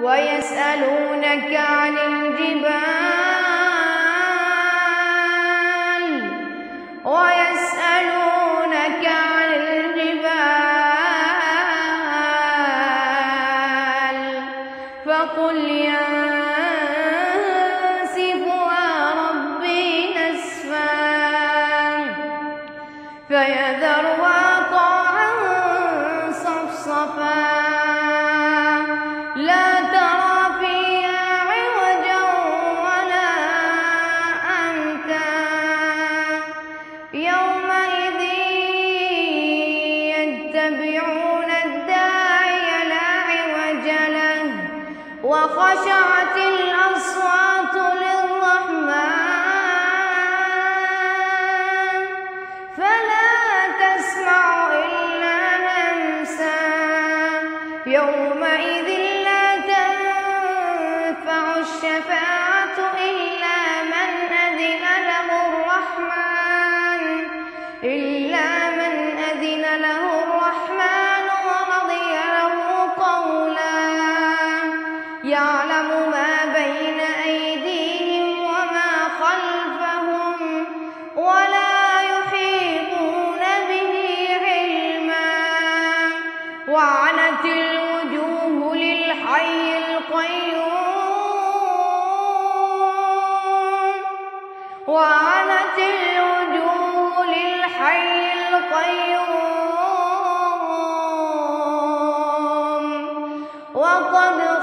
ويسألونك عن الجبال فقل ينسفها ربي نسفا فيذرها قاعا صفصفا لا ترى فيها عوجا ولا أمتا يومئذ يتبعون الداعي لا عوج له وخشعت الأصوات للرحمن فلا تسمع إلا همسا يومئذ لا تنفع الشفاعة إلا من أذن له الرحمن ورضي له قولا يعلم ما بين أيديهم وما خلفهم ولا يحيطون به علما وعنت الوجوه للحي القيوم وقد